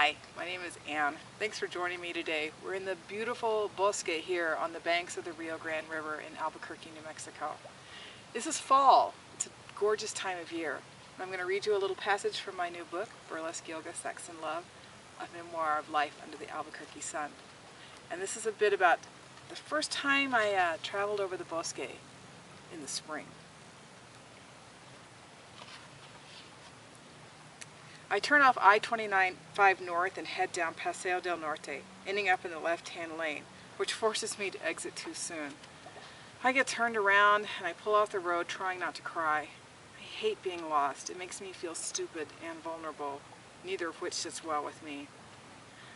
Hi, my name is Anne. Thanks for joining me today. We're in the beautiful Bosque here on the banks of the Rio Grande River in Albuquerque, New Mexico. This is fall. It's a gorgeous time of year. I'm going to read you a little passage from my new book, Burlesque, Yoga, Sex, and Love, a memoir of life under the Albuquerque sun. And this is a bit about the first time I traveled over the Bosque in the spring. I turn off I-25 north and head down Paseo del Norte, ending up in the left-hand lane, which forces me to exit too soon. I get turned around and I pull off the road trying not to cry. I hate being lost. It makes me feel stupid and vulnerable, neither of which sits well with me.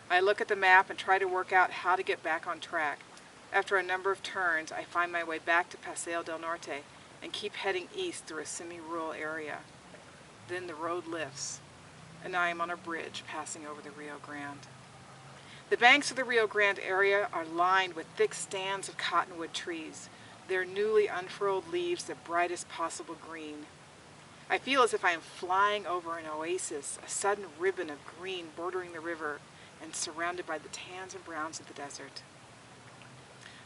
I look at the map and try to work out how to get back on track. After a number of turns, I find my way back to Paseo del Norte and keep heading east through a semi-rural area. Then the road lifts, and I am on a bridge passing over the Rio Grande. The banks of the Rio Grande area are lined with thick stands of cottonwood trees, their newly unfurled leaves the brightest possible green. I feel as if I am flying over an oasis, a sudden ribbon of green bordering the river and surrounded by the tans and browns of the desert.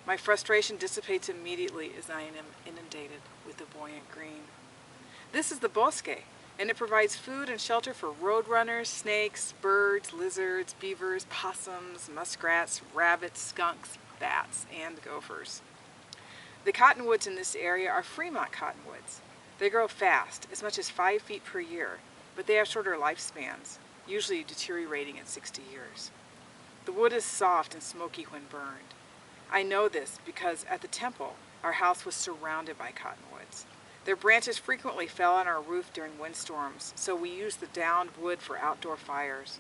My frustration dissipates immediately as I am inundated with the buoyant green. This is the Bosque, and it provides food and shelter for roadrunners, snakes, birds, lizards, beavers, possums, muskrats, rabbits, skunks, bats, and gophers. The cottonwoods in this area are Fremont cottonwoods. They grow fast, as much as 5 feet per year, but they have shorter lifespans, usually deteriorating at 60 years. The wood is soft and smoky when burned. I know this because at the temple, our house was surrounded by cottonwoods. Their branches frequently fell on our roof during windstorms, so we used the downed wood for outdoor fires.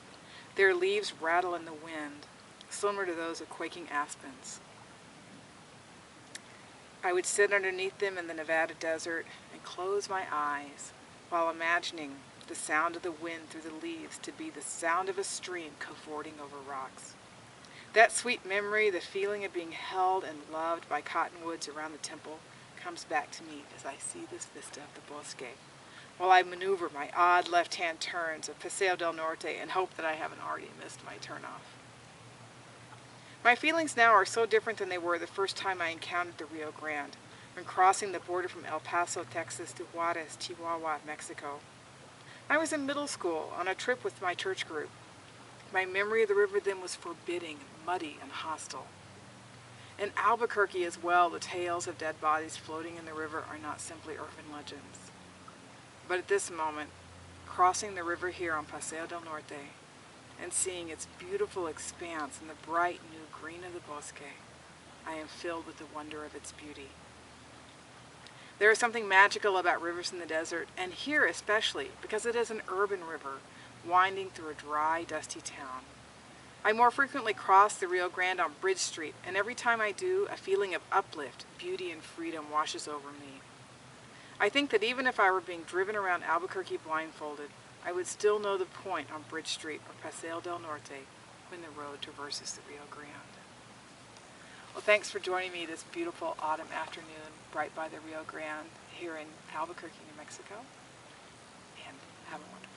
Their leaves rattle in the wind, similar to those of quaking aspens. I would sit underneath them in the Nevada desert and close my eyes while imagining the sound of the wind through the leaves to be the sound of a stream cavorting over rocks. That sweet memory, the feeling of being held and loved by cottonwoods around the temple, comes back to me as I see this vista of the Bosque, while I maneuver my odd left-hand turns of Paseo del Norte and hope that I haven't already missed my turnoff. My feelings now are so different than they were the first time I encountered the Rio Grande, when crossing the border from El Paso, Texas to Juarez, Chihuahua, Mexico. I was in middle school on a trip with my church group. My memory of the river then was forbidding, muddy, and hostile. In Albuquerque as well, the tales of dead bodies floating in the river are not simply urban legends. But at this moment, crossing the river here on Paseo del Norte and seeing its beautiful expanse in the bright new green of the Bosque, I am filled with the wonder of its beauty. There is something magical about rivers in the desert, and here especially, because it is an urban river winding through a dry, dusty town. I more frequently cross the Rio Grande on Bridge Street, and every time I do, a feeling of uplift, beauty, and freedom washes over me. I think that even if I were being driven around Albuquerque blindfolded, I would still know the point on Bridge Street or Paseo del Norte when the road traverses the Rio Grande. Well, thanks for joining me this beautiful autumn afternoon right by the Rio Grande here in Albuquerque, New Mexico, and have a wonderful day.